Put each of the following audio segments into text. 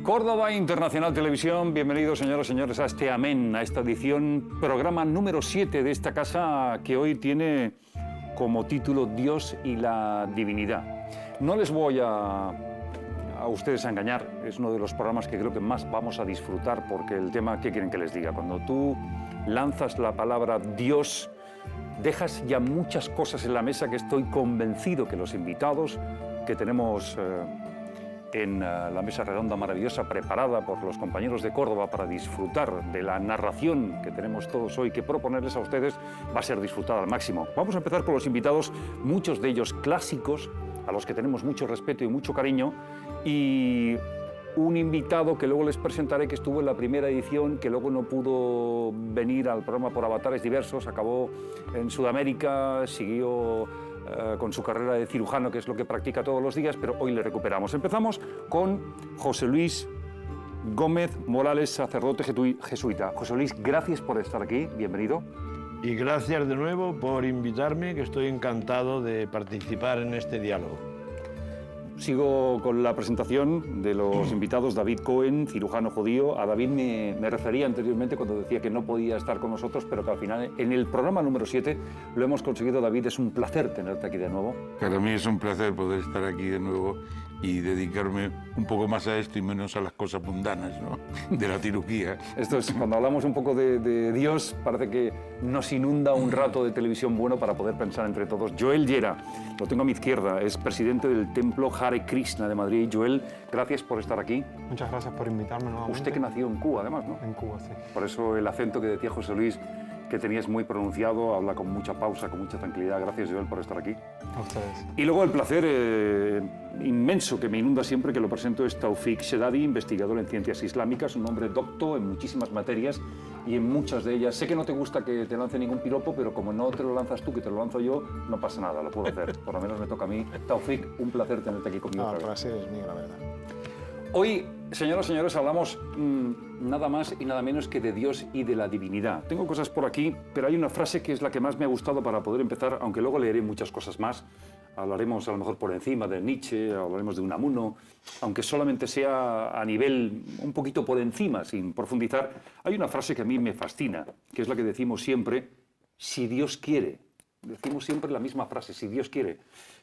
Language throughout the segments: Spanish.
Córdoba Internacional Televisión, bienvenidos señoras y señores a este Amén, a esta edición, programa número 7 de esta casa que hoy tiene como título Dios y la Divinidad. No les voy a ustedes a engañar, es uno de los programas que creo que más vamos a disfrutar porque el tema, ¿qué quieren que les diga? Cuando tú lanzas la palabra Dios, dejas ya muchas cosas en la mesa que estoy convencido que los invitados que tenemos en la mesa redonda maravillosa preparada por los compañeros de Córdoba para disfrutar de la narración que tenemos todos hoy que proponerles a ustedes va a ser disfrutada al máximo. Vamos a empezar por los invitados, muchos de ellos clásicos, a los que tenemos mucho respeto y mucho cariño, y un invitado que luego les presentaré que estuvo en la primera edición, que luego no pudo venir al programa por avatares diversos, acabó en Sudamérica, siguió con su carrera de cirujano, que es lo que practica todos los días, pero hoy le recuperamos. Empezamos con José Luis Gómez Morales, sacerdote jesuita. José Luis, gracias por estar aquí, bienvenido. Y gracias de nuevo por invitarme, que estoy encantado de participar en este diálogo. Sigo con la presentación de los invitados. David Cohen, cirujano judío. A David me refería anteriormente cuando decía que no podía estar con nosotros, pero que al final, en el programa número 7, lo hemos conseguido. David, es un placer tenerte aquí de nuevo. Para mí es un placer poder estar aquí de nuevo y dedicarme un poco más a esto y menos a las cosas mundanas, ¿no?, de la cirugía. Esto es, cuando hablamos un poco de Dios, parece que nos inunda un rato de televisión bueno para poder pensar entre todos. Joel Llera, lo tengo a mi izquierda, es presidente del Templo Hare Krishna de Madrid. Joel, gracias por estar aquí. Muchas gracias por invitarme nuevamente. Usted que nació en Cuba, además, ¿no? En Cuba, sí. Por eso el acento que decía José Luis, que tenías muy pronunciado, habla con mucha pausa, con mucha tranquilidad. Gracias, Joel, por estar aquí. A ustedes. Y luego el placer inmenso que me inunda siempre que lo presento es Taufik Shedadi, investigador en ciencias islámicas, un hombre docto en muchísimas materias y en muchas de ellas. Sé que no te gusta que te lance ningún piropo, pero como no te lo lanzas tú, que te lo lanzo yo, no pasa nada, lo puedo hacer. Por lo menos me toca a mí. Taufik, un placer tenerte aquí conmigo. No, el placer es mío, la verdad. Hoy, señoras y señores, hablamos nada más y nada menos que de Dios y de la divinidad. Tengo cosas por aquí, pero hay una frase que es la que más me ha gustado para poder empezar, aunque luego leeré muchas cosas más. Hablaremos a lo mejor por encima de Nietzsche, hablaremos de Unamuno, aunque solamente sea a nivel un poquito por encima, sin profundizar. Hay una frase que a mí me fascina, que es la que decimos siempre, si Dios quiere. Decimos siempre la misma frase, si Dios quiere.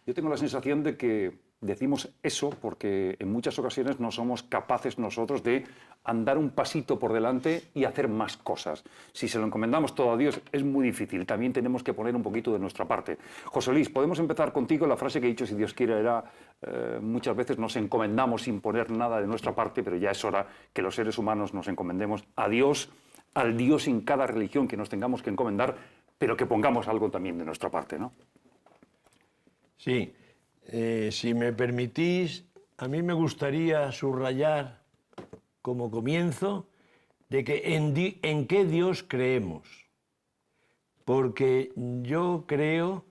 Yo tengo la sensación de que decimos eso porque en muchas ocasiones no somos capaces nosotros de andar un pasito por delante y hacer más cosas. Si se lo encomendamos todo a Dios es muy difícil, también tenemos que poner un poquito de nuestra parte. José Luis, podemos empezar contigo. La frase que he dicho, si Dios quiere, era muchas veces nos encomendamos sin poner nada de nuestra parte, pero ya es hora que los seres humanos nos encomendemos a Dios, al Dios en cada religión que nos tengamos que encomendar, pero que pongamos algo también de nuestra parte, ¿no? Sí, si me permitís, a mí me gustaría subrayar como comienzo de que en qué Dios creemos. Porque yo creo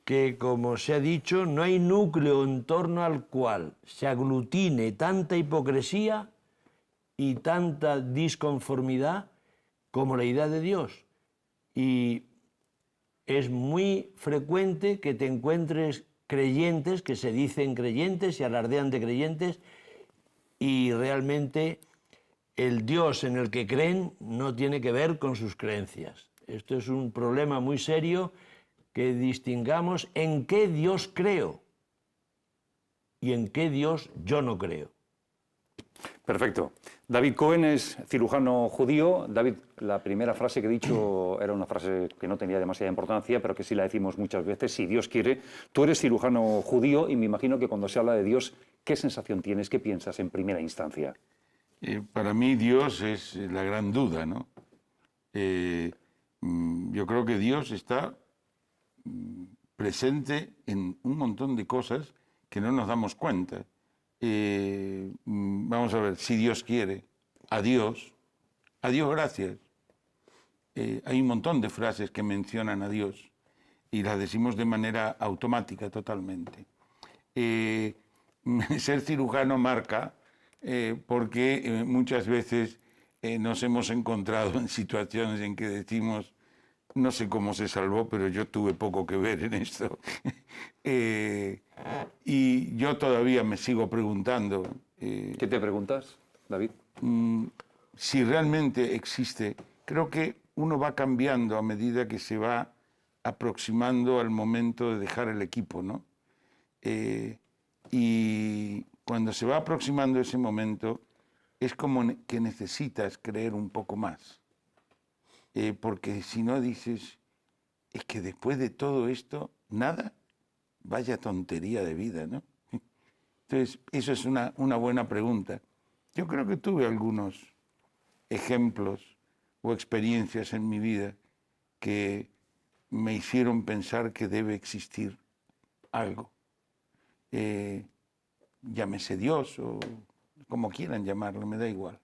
que, como se ha dicho, no hay núcleo en torno al cual se aglutine tanta hipocresía y tanta disconformidad como la idea de Dios. Y es muy frecuente que te encuentres creyentes que se dicen creyentes y alardean de creyentes y realmente el Dios en el que creen no tiene que ver con sus creencias. Esto es un problema muy serio, que distingamos en qué Dios creo y en qué Dios yo no creo. Perfecto. David Cohen es cirujano judío. David, la primera frase que he dicho era una frase que no tenía demasiada importancia, pero que sí la decimos muchas veces, si Dios quiere. Tú eres cirujano judío y me imagino que cuando se habla de Dios, ¿qué sensación tienes? ¿Qué piensas en primera instancia? Para mí Dios es la gran duda, ¿no? Yo creo que Dios está presente en un montón de cosas que no nos damos cuenta. Vamos a ver, si Dios quiere, a Dios gracias. Hay un montón de frases que mencionan a Dios y las decimos de manera automática totalmente. Ser cirujano marca porque muchas veces nos hemos encontrado en situaciones en que decimos, no sé cómo se salvó, pero yo tuve poco que ver en esto. Y yo todavía me sigo preguntando. ¿Qué te preguntas? David. Si realmente existe, creo que uno va cambiando a medida que se va aproximando al momento de dejar el equipo, ¿no? Y cuando se va aproximando ese momento, es como que necesitas creer un poco más. Porque si no dices, es que después de todo esto, nada, vaya tontería de vida, ¿no? Entonces, eso es una buena pregunta. Yo creo que tuve algunos ejemplos o experiencias en mi vida que me hicieron pensar que debe existir algo. Llámese Dios o como quieran llamarlo, me da igual.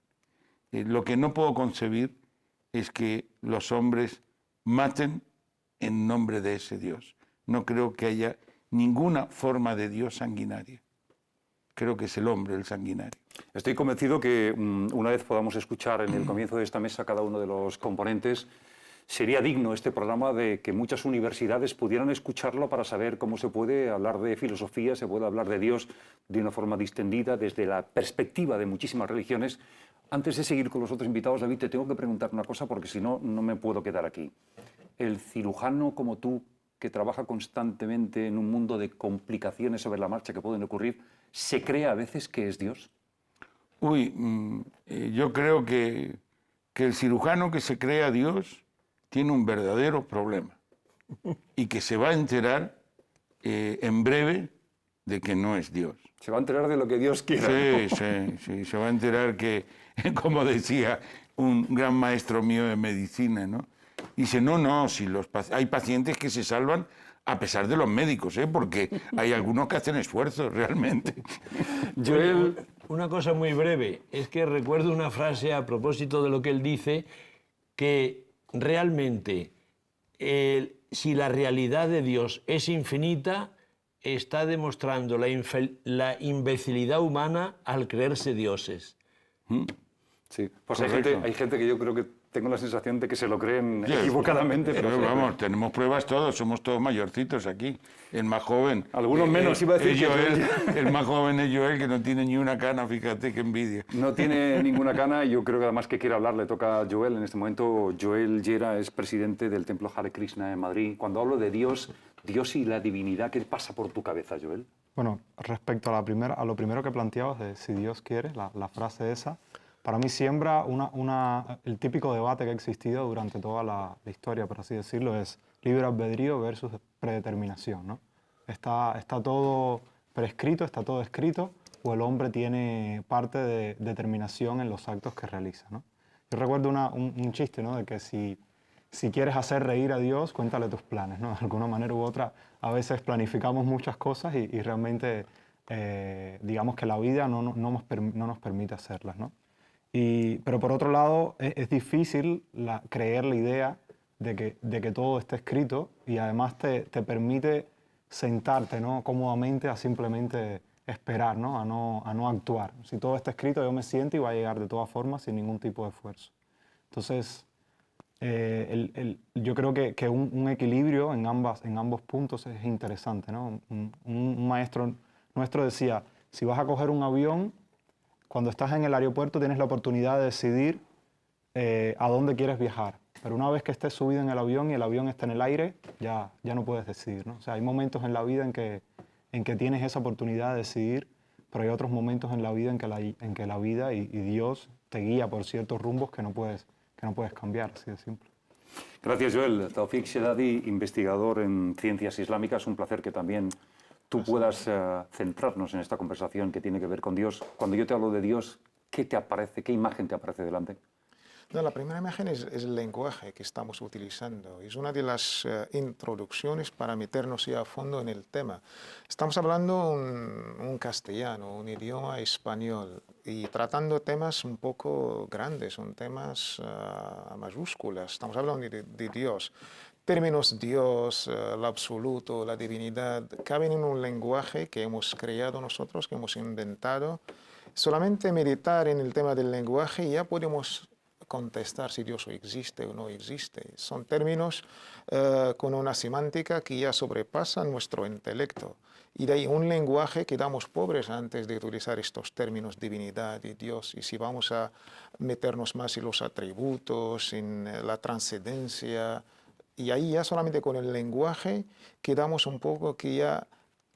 Lo que no puedo concebir es que los hombres maten en nombre de ese Dios. No creo que haya ninguna forma de Dios sanguinaria. Creo que es el hombre el sanguinario. Estoy convencido que una vez podamos escuchar en el comienzo de esta mesa cada uno de los componentes, sería digno este programa de que muchas universidades pudieran escucharlo para saber cómo se puede hablar de filosofía, se puede hablar de Dios de una forma distendida desde la perspectiva de muchísimas religiones. Antes de seguir con los otros invitados, David, te tengo que preguntar una cosa porque si no, no me puedo quedar aquí. El cirujano como tú, que trabaja constantemente en un mundo de complicaciones sobre la marcha que pueden ocurrir, ¿se cree a veces que es Dios? Yo creo que el cirujano que se cree a Dios tiene un verdadero problema y que se va a enterar en breve de que no es Dios. Se va a enterar de lo que Dios quiera. Sí, se va a enterar que, como decía un gran maestro mío de medicina, ¿no? Dice, no, si hay pacientes que se salvan a pesar de los médicos, porque hay algunos que hacen esfuerzos realmente. Joel, una cosa muy breve, es que recuerdo una frase a propósito de lo que él dice, que realmente si la realidad de Dios es infinita, está demostrando la imbecilidad humana al creerse dioses. Sí, pues hay gente que yo creo que tengo la sensación de que se lo creen equivocadamente. Pero vamos, tenemos pruebas todos, somos todos mayorcitos aquí. El más joven... Algunos menos, iba a decir el más joven es Joel, que no tiene ni una cana, fíjate qué envidia. No tiene ninguna cana y yo creo que además que quiere hablar le toca a Joel. En este momento Joel Llera es presidente del Templo Hare Krishna en Madrid. Cuando hablo de Dios y la divinidad, ¿qué pasa por tu cabeza, Joel? Bueno, respecto a lo primero que planteabas de si Dios quiere, la frase esa, para mí siembra el típico debate que ha existido durante toda la historia, por así decirlo, es libre albedrío versus predeterminación, ¿no? Está todo prescrito, está todo escrito, o el hombre tiene parte de determinación en los actos que realiza, ¿no? Yo recuerdo un chiste, ¿no? De que si quieres hacer reír a Dios, cuéntale tus planes, ¿no? De alguna manera u otra, a veces planificamos muchas cosas y realmente, digamos que la vida no nos permite hacerlas, ¿no? Pero por otro lado, es difícil creer la idea de que todo está escrito y además te permite sentarte, ¿no? Cómodamente a simplemente esperar, ¿no? A no actuar. Si todo está escrito, yo me siento y va a llegar de todas formas sin ningún tipo de esfuerzo. Entonces, yo creo que un equilibrio en ambos puntos es interesante, ¿no? Un maestro nuestro decía, si vas a coger un avión, cuando estás en el aeropuerto tienes la oportunidad de decidir a dónde quieres viajar. Pero una vez que estés subido en el avión y el avión está en el aire, ya no puedes decidir, ¿no? O sea, hay momentos en la vida en que tienes esa oportunidad de decidir, pero hay otros momentos en la vida en que la vida y Dios te guía por ciertos rumbos que no puedes cambiar, así de simple. Gracias, Joel. Taufik Shedadi, investigador en ciencias islámicas. Un placer que también tú puedas centrarnos en esta conversación que tiene que ver con Dios. Cuando yo te hablo de Dios, ¿qué te aparece? ¿Qué imagen te aparece delante? No, la primera imagen es el lenguaje que estamos utilizando. Es una de las introducciones para meternos ya a fondo en el tema. Estamos hablando un castellano, un idioma español, y tratando temas un poco grandes, son temas mayúsculas. Estamos hablando de Dios. Términos Dios, el absoluto, la divinidad, caben en un lenguaje que hemos creado nosotros, que hemos inventado. Solamente meditar en el tema del lenguaje ya podemos contestar si Dios existe o no existe. Son términos con una semántica que ya sobrepasa nuestro intelecto. Y de ahí un lenguaje quedamos pobres antes de utilizar estos términos divinidad y Dios. Y si vamos a meternos más en los atributos, en la trascendencia, y ahí ya solamente con el lenguaje quedamos un poco que ya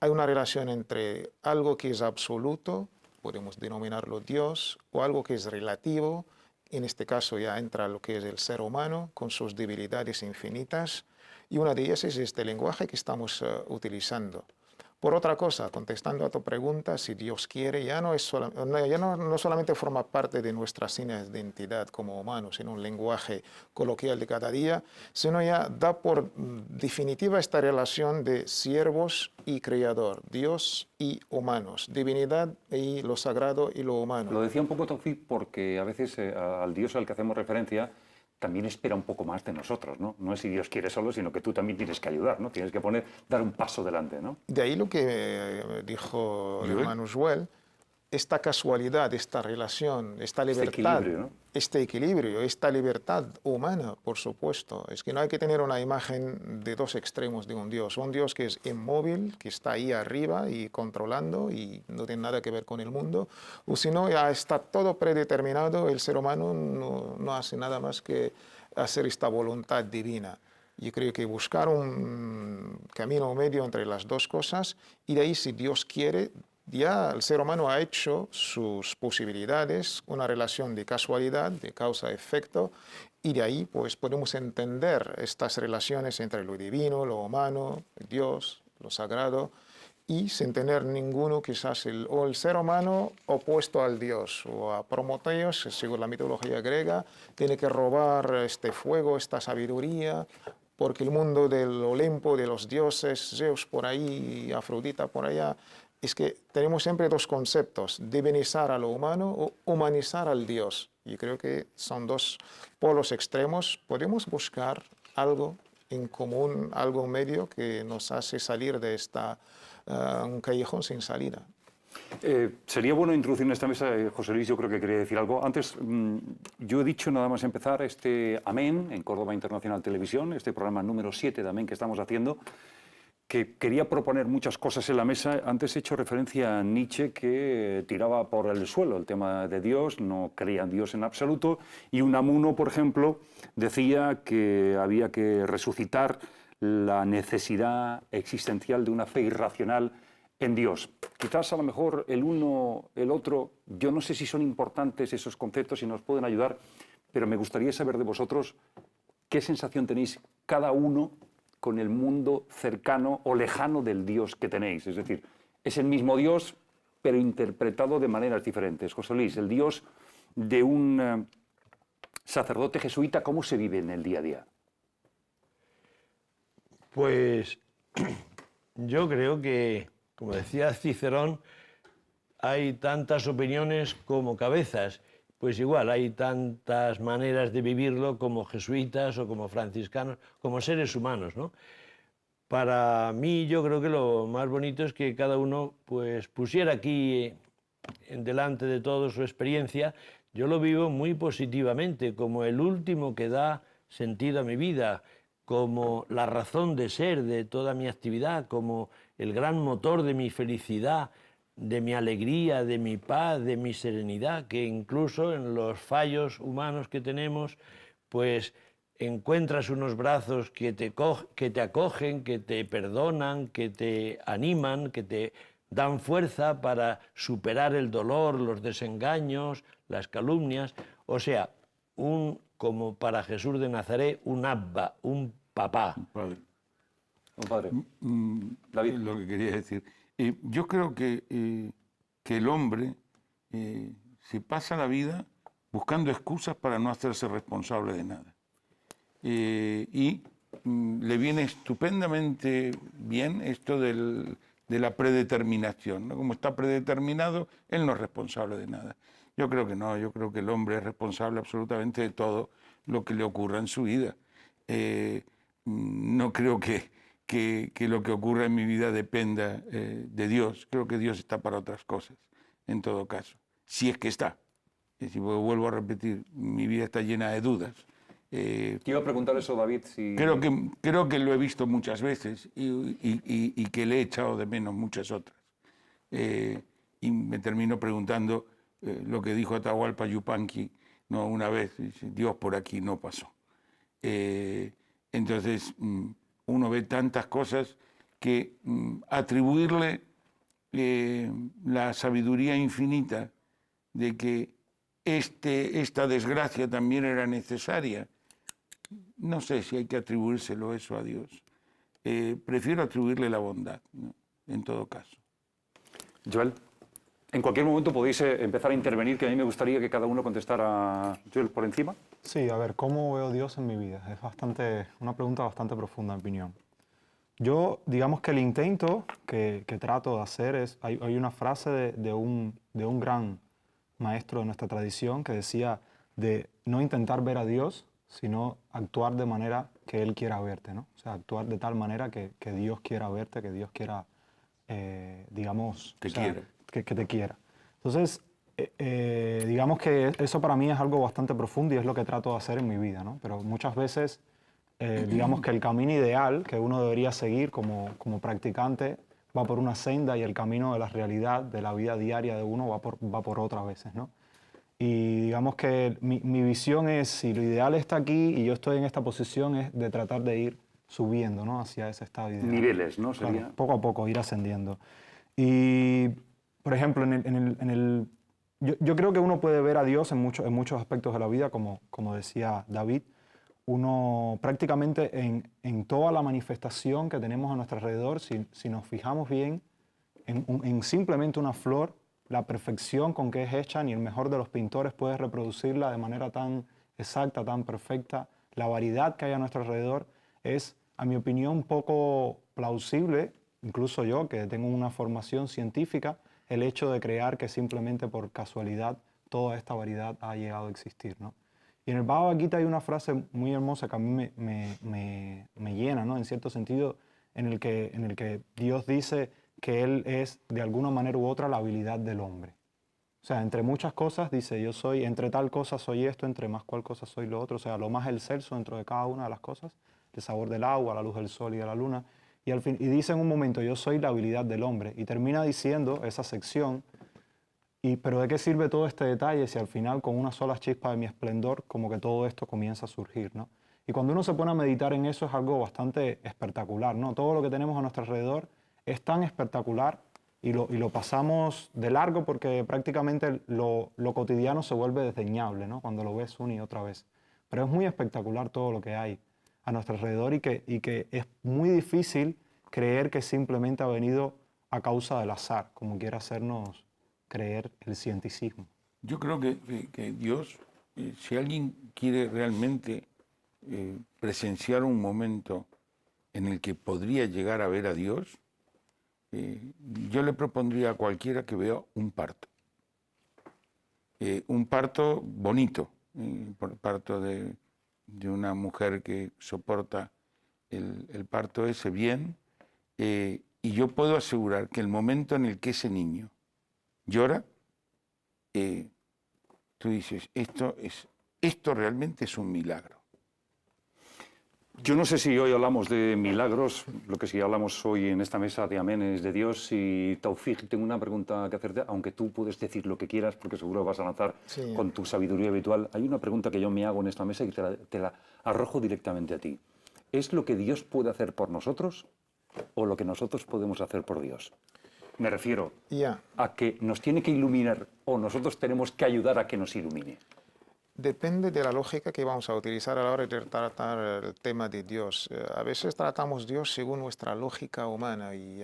hay una relación entre algo que es absoluto, podemos denominarlo Dios, o algo que es relativo. En este caso ya entra lo que es el ser humano con sus debilidades infinitas, y una de ellas es este lenguaje que estamos utilizando. Por otra cosa, contestando a tu pregunta, si Dios quiere, ya no solamente forma parte de nuestra seña de identidad como humanos, en un lenguaje coloquial de cada día, sino ya da por definitiva esta relación de siervos y creador, Dios y humanos, divinidad y lo sagrado y lo humano. Lo decía un poco Taufik porque a veces al Dios al que hacemos referencia también espera un poco más de nosotros, ¿no? No es si Dios quiere solo, sino que tú también tienes que ayudar, ¿no? Tienes que dar un paso delante, ¿no? De ahí lo que dijo el hermano Joel, esta casualidad, esta relación, esta libertad, este equilibrio, esta libertad humana, por supuesto. Es que no hay que tener una imagen de dos extremos de un Dios que es inmóvil, que está ahí arriba y controlando y no tiene nada que ver con el mundo, o si no, ya está todo predeterminado, el ser humano no hace nada más que hacer esta voluntad divina. Yo creo que buscar un camino medio entre las dos cosas, y de ahí, si Dios quiere, ya el ser humano ha hecho sus posibilidades, una relación de casualidad, de causa-efecto, y de ahí pues podemos entender estas relaciones entre lo divino, lo humano, Dios, lo sagrado, y sin tener ninguno quizás el ser humano opuesto al Dios, o a Prometeos, según la mitología griega, tiene que robar este fuego, esta sabiduría, porque el mundo del Olimpo, de los dioses, Zeus por ahí, Afrodita por allá, es que tenemos siempre dos conceptos, divinizar a lo humano o humanizar al Dios. Y creo que son dos polos extremos. Podemos buscar algo en común, algo medio que nos hace salir de un callejón sin salida. Sería bueno introducir en esta mesa, José Luis, yo creo que quería decir algo. Antes, yo he dicho nada más empezar este Amén en Córdoba Internacional Televisión, este programa número 7 de Amén que estamos haciendo, que quería proponer muchas cosas en la mesa. Antes he hecho referencia a Nietzsche, que tiraba por el suelo el tema de Dios, no creía en Dios en absoluto, y Unamuno, por ejemplo, decía que había que resucitar la necesidad existencial de una fe irracional en Dios. Quizás a lo mejor el uno, el otro, yo no sé si son importantes esos conceptos y nos pueden ayudar, pero me gustaría saber de vosotros qué sensación tenéis cada uno con el mundo cercano o lejano del Dios que tenéis. Es decir, es el mismo Dios, pero interpretado de maneras diferentes. José Luis, el Dios de un sacerdote jesuita, ¿cómo se vive en el día a día? Pues yo creo que, como decía Cicerón, hay tantas opiniones como cabezas. Pues igual, hay tantas maneras de vivirlo como jesuitas o como franciscanos, como seres humanos, ¿no? Para mí, yo creo que lo más bonito es que cada uno pues, pusiera aquí delante de todo su experiencia. Yo lo vivo muy positivamente, como el último que da sentido a mi vida, como la razón de ser de toda mi actividad, como el gran motor de mi felicidad, de mi alegría, de mi paz, de mi serenidad, que incluso en los fallos humanos que tenemos, pues encuentras unos brazos que te acogen, que te perdonan, que te animan, que te dan fuerza para superar el dolor, los desengaños, las calumnias. O sea, como para Jesús de Nazaret, un Abba, un papá. Vale. Un padre. David, lo que quería decir. Yo creo que el hombre se pasa la vida buscando excusas para no hacerse responsable de nada. Le viene estupendamente bien esto de la predeterminación, ¿no? Como está predeterminado, él no es responsable de nada. Yo creo que no, yo creo que el hombre es responsable absolutamente de todo lo que le ocurra en su vida. No creo que lo que ocurra en mi vida dependa de Dios. Creo que Dios está para otras cosas, en todo caso, si es que está. Es decir, porque vuelvo a repetir, mi vida está llena de dudas. Te iba a preguntar eso, David, si... Creo que lo he visto muchas veces y que le he echado de menos muchas otras. Y me termino preguntando lo que dijo Atahualpa Yupanqui, ¿no? Una vez, dice, Dios por aquí no pasó. Entonces, uno ve tantas cosas que atribuirle la sabiduría infinita de que esta desgracia también era necesaria, no sé si hay que atribuírselo eso a Dios. Prefiero atribuirle la bondad, ¿no? En todo caso. Joel, en cualquier momento podéis empezar a intervenir, que a mí me gustaría que cada uno contestara. Joel, por encima. Sí, a ver, ¿cómo veo Dios en mi vida? Es una pregunta bastante profunda, en mi opinión. Yo, digamos que el intento que trato de hacer es, hay una frase de un gran maestro de nuestra tradición que decía de no intentar ver a Dios, sino actuar de manera que Él quiera verte, ¿no? O sea, actuar de tal manera que Dios quiera verte, que Dios quiera, digamos... Te o sea, quiera. que te quiera. Entonces, digamos que eso para mí es algo bastante profundo y es lo que trato de hacer en mi vida, ¿no? Pero muchas veces, digamos que el camino ideal que uno debería seguir como practicante va por una senda y el camino de la realidad, de la vida diaria de uno va por otras veces, ¿no? Y digamos que mi visión es, si lo ideal está aquí y yo estoy en esta posición, es de tratar de ir subiendo, ¿no? Hacia ese estado ideal. Niveles, ¿no? Claro, Sería... poco a poco, ir ascendiendo. Y, por ejemplo, yo creo que uno puede ver a Dios en muchos aspectos de la vida, como decía David. Uno prácticamente en toda la manifestación que tenemos a nuestro alrededor, si nos fijamos bien, en simplemente una flor, la perfección con que es hecha, ni el mejor de los pintores puede reproducirla de manera tan exacta, tan perfecta. La variedad que hay a nuestro alrededor es, a mi opinión, poco plausible, incluso yo, que tengo una formación científica, el hecho de crear que simplemente por casualidad toda esta variedad ha llegado a existir, ¿no? Y en el Bhagavad Gita hay una frase muy hermosa que a mí me llena, ¿no? En cierto sentido, en el que Dios dice que Él es, de alguna manera u otra, la habilidad del hombre. O sea, entre muchas cosas dice, yo soy, entre tal cosa soy esto, entre más cual cosa soy lo otro. O sea, lo más el celso dentro de cada una de las cosas, el sabor del agua, la luz del sol y de la luna. Y dice en un momento, yo soy la habilidad del hombre. Y termina diciendo esa sección, pero ¿de qué sirve todo este detalle si al final con una sola chispa de mi esplendor como que todo esto comienza a surgir, ¿no? Y cuando uno se pone a meditar en eso es algo bastante espectacular, ¿no? Todo lo que tenemos a nuestro alrededor es tan espectacular y lo pasamos de largo porque prácticamente lo cotidiano se vuelve desdeñable, ¿no? Cuando lo ves una y otra vez. Pero es muy espectacular todo lo que hay a nuestro alrededor y que es muy difícil creer que simplemente ha venido a causa del azar, como quiere hacernos creer el cienticismo. Yo creo que Dios, si alguien quiere realmente presenciar un momento en el que podría llegar a ver a Dios, yo le propondría a cualquiera que vea un parto. Un parto bonito, parto de una mujer que soporta el parto ese bien, y yo puedo asegurar que el momento en el que ese niño llora, tú dices, esto realmente es un milagro. Yo no sé si hoy hablamos de milagros, lo que sí hablamos hoy en esta mesa de Amén es de Dios. Y Taufik, tengo una pregunta que hacerte, aunque tú puedes decir lo que quieras, porque seguro vas a lanzar con tu sabiduría habitual. Hay una pregunta que yo me hago en esta mesa y te la arrojo directamente a ti. ¿Es lo que Dios puede hacer por nosotros o lo que nosotros podemos hacer por Dios? Me refiero a que nos tiene que iluminar o nosotros tenemos que ayudar a que nos ilumine. Depende de la lógica que vamos a utilizar a la hora de tratar el tema de Dios. A veces tratamos Dios según nuestra lógica humana y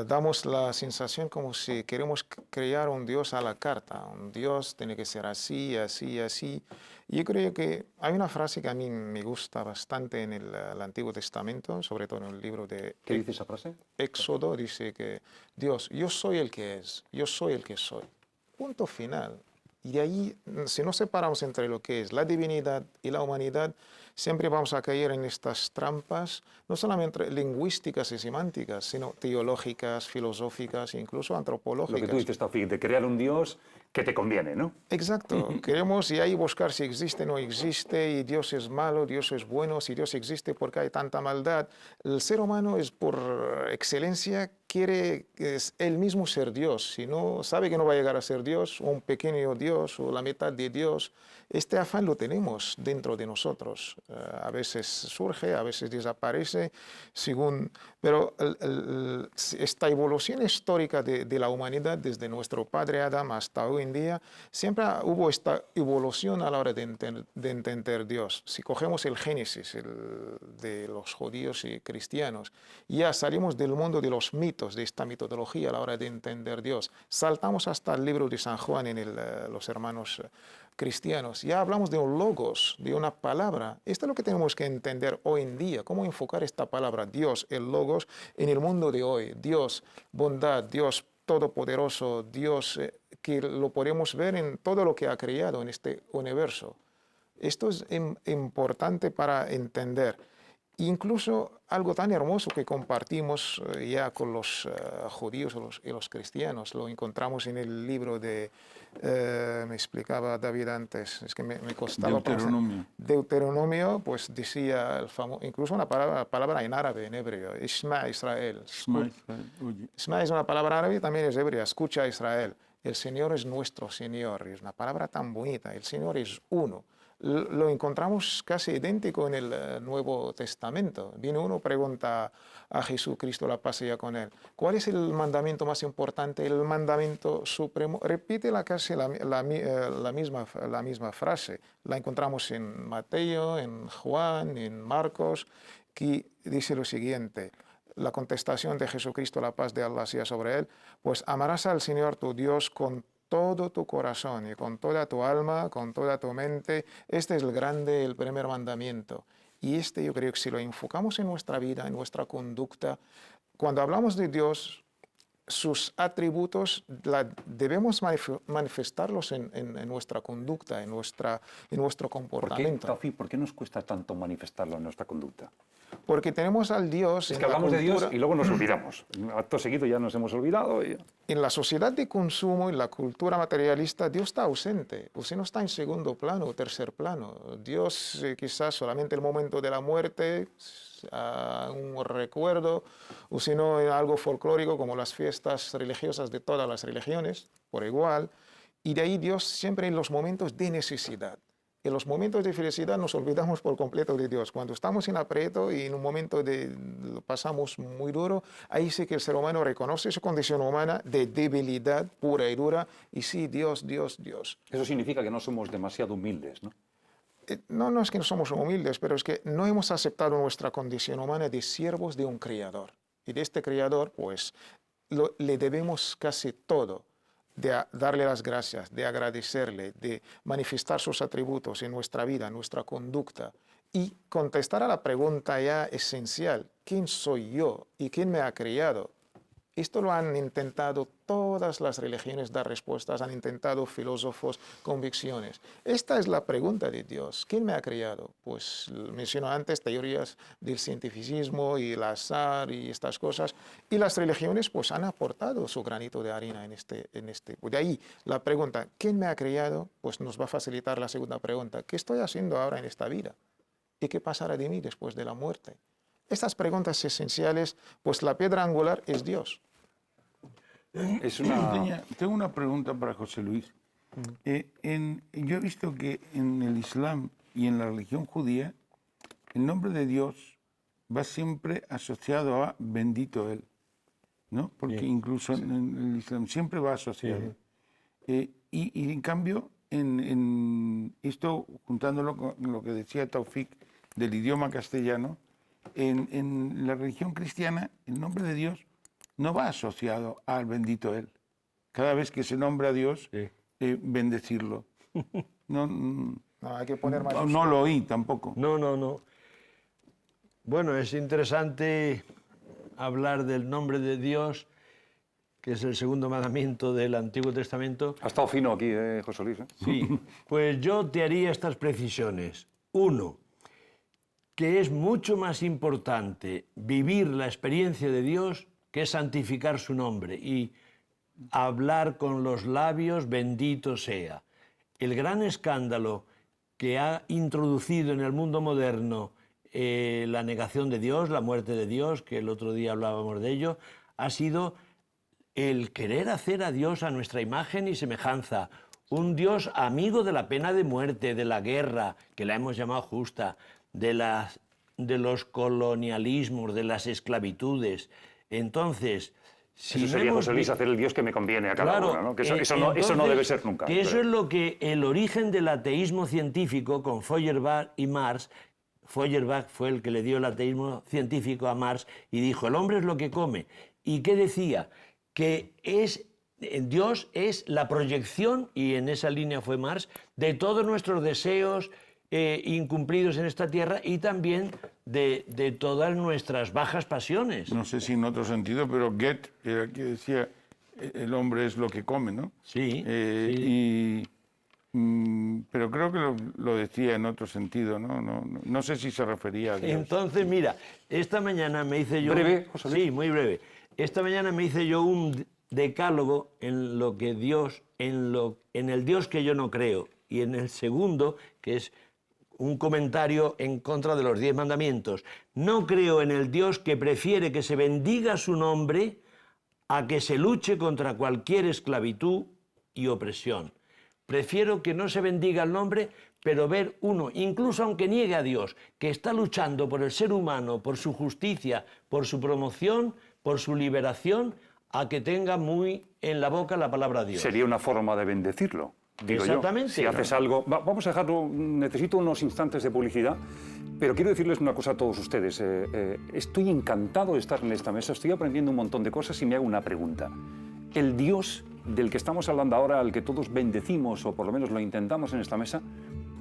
damos la sensación como si queremos crear un Dios a la carta. Un Dios tiene que ser así, así, así. Y yo creo que hay una frase que a mí me gusta bastante en el Antiguo Testamento, sobre todo en el libro de ¿Qué dice esa frase? Éxodo, dice que Dios, yo soy el que es, yo soy el que soy. Punto final. Y de ahí, si nos separamos entre lo que es la divinidad y la humanidad, siempre vamos a caer en estas trampas, no solamente lingüísticas y semánticas, sino teológicas, filosóficas e incluso antropológicas. Lo que tú dices, Taufik, de crear un Dios que te conviene, ¿no? Exacto. Queremos y ahí buscar si existe o no existe, y Dios es malo, Dios es bueno, si Dios existe, ¿por qué hay tanta maldad? El ser humano es por excelencia, quiere es él mismo ser Dios. Si no sabe que no va a llegar a ser Dios, o un pequeño Dios, o la mitad de Dios, este afán lo tenemos dentro de nosotros. A veces surge, a veces desaparece, según... Pero esta evolución histórica de la humanidad, desde nuestro padre Adán hasta hoy en día, siempre hubo esta evolución a la hora de entender Dios. Si cogemos el Génesis de los judíos y cristianos, ya salimos del mundo de los mitos, de esta metodología a la hora de entender Dios. Saltamos hasta el libro de San Juan en los hermanos cristianos. Ya hablamos de un logos, de una palabra. Esto es lo que tenemos que entender hoy en día, cómo enfocar esta palabra, Dios, el logos, en el mundo de hoy. Dios, bondad, Dios todopoderoso, Dios que lo podemos ver en todo lo que ha creado en este universo. Esto es importante para entender. Incluso algo tan hermoso que compartimos ya con los judíos y los cristianos, lo encontramos en el libro de, me explicaba David antes, es que me costaba... Deuteronomio. Deuteronomio, pues decía, incluso una palabra en árabe, en hebreo, Ishma Israel. Ishma es una palabra árabe y también es hebrea, escucha Israel. El Señor es nuestro Señor, es una palabra tan bonita, el Señor es uno. Lo encontramos casi idéntico en el Nuevo Testamento. Viene uno, pregunta a Jesucristo, la paz sea con él, ¿cuál es el mandamiento más importante, el mandamiento supremo? Repite casi la misma frase. La encontramos en Mateo, en Juan, en Marcos, que dice lo siguiente. La contestación de Jesucristo, la paz de Allah sea sobre él, pues amarás al Señor tu Dios con todo tu corazón y con toda tu alma, con toda tu mente. Este es el primer mandamiento. Y yo creo que si lo enfocamos en nuestra vida, en nuestra conducta, cuando hablamos de Dios, sus atributos debemos manifestarlos en nuestra conducta, en nuestro comportamiento. ¿Por qué nos cuesta tanto manifestarlo en nuestra conducta? Porque tenemos al Dios... Es que hablamos de Dios y luego nos olvidamos. Acto seguido ya nos hemos olvidado. En la sociedad de consumo, en la cultura materialista, Dios está ausente. Usted no está en segundo plano o tercer plano. Dios quizás solamente el momento de la muerte, un recuerdo, o si no algo folclórico como las fiestas religiosas de todas las religiones, por igual. Y de ahí Dios siempre en los momentos de necesidad. En los momentos de felicidad nos olvidamos por completo de Dios. Cuando estamos en aprieto y en un momento lo pasamos muy duro, ahí sí que el ser humano reconoce su condición humana de debilidad pura y dura. Y sí, Dios, Dios, Dios. Eso significa que no somos demasiado humildes, ¿no? No es que no somos humildes, pero es que no hemos aceptado nuestra condición humana de siervos de un Creador. Y de este Creador, pues, le debemos casi todo. De darle las gracias, de agradecerle, de manifestar sus atributos en nuestra vida, en nuestra conducta y contestar a la pregunta ya esencial, ¿quién soy yo y quién me ha creado? Esto lo han intentado todas las religiones dar respuestas, han intentado filósofos, convicciones. Esta es la pregunta de Dios. ¿Quién me ha creado? Pues menciono antes teorías del cientificismo y el azar y estas cosas. Y las religiones pues han aportado su granito de arena en este. De ahí la pregunta, ¿quién me ha creado? Pues nos va a facilitar la segunda pregunta. ¿Qué estoy haciendo ahora en esta vida? ¿Y qué pasará de mí después de la muerte? Estas preguntas esenciales, pues la piedra angular es Dios. Tengo una pregunta para José Luis. Yo he visto que en el Islam y en la religión judía, el nombre de Dios va siempre asociado a bendito Él, ¿no? Porque incluso en el Islam siempre va asociado. Y en cambio, esto, juntándolo con lo que decía Taufik del idioma castellano, en la religión cristiana, el nombre de Dios no va asociado al bendito Él. Cada vez que se nombra a Dios, bendecirlo. No, hay que poner más. No lo oí tampoco. No. Bueno, es interesante hablar del nombre de Dios, que es el segundo mandamiento del Antiguo Testamento. Ha estado fino aquí, José Luis. Sí, pues yo te haría estas precisiones. 1, que es mucho más importante vivir la experiencia de Dios que santificar su nombre. Y hablar con los labios, bendito sea. El gran escándalo que ha introducido en el mundo moderno la negación de Dios, la muerte de Dios, que el otro día hablábamos de ello, ha sido el querer hacer a Dios a nuestra imagen y semejanza, un Dios amigo de la pena de muerte, de la guerra, que la hemos llamado justa, de los colonialismos, de las esclavitudes. Entonces, si eso sería, José Luis, hacer el Dios que me conviene a cada uno, ¿no? Que eso no debe ser nunca. Que eso es lo que el origen del ateísmo científico con Feuerbach y Marx. Feuerbach fue el que le dio el ateísmo científico a Marx y dijo, el hombre es lo que come. ¿Y qué decía? Que Dios es la proyección, y en esa línea fue Marx, de todos nuestros deseos incumplidos en esta tierra y también de todas nuestras bajas pasiones. No sé si en otro sentido, pero Goethe, que decía, el hombre es lo que come, ¿no? Sí. Sí. Pero creo que lo decía en otro sentido, ¿no? No sé si se refería a Dios. Entonces, mira, esta mañana me hice yo... ¿Breve, José Luis? Sí, muy breve. Esta mañana me hice yo un decálogo en lo que Dios, en el Dios que yo no creo, y en el segundo, que es un comentario en contra de los 10 mandamientos. No creo en el Dios que prefiere que se bendiga su nombre a que se luche contra cualquier esclavitud y opresión. Prefiero que no se bendiga el nombre, pero ver uno, incluso aunque niegue a Dios, que está luchando por el ser humano, por su justicia, por su promoción, por su liberación, a que tenga muy en la boca la palabra Dios. Sería una forma de bendecirlo. Digo exactamente. Yo, si haces algo... Vamos a dejarlo, necesito unos instantes de publicidad, pero quiero decirles una cosa a todos ustedes. Estoy encantado de estar en esta mesa, estoy aprendiendo un montón de cosas y me hago una pregunta. El Dios del que estamos hablando ahora, al que todos bendecimos, o por lo menos lo intentamos en esta mesa,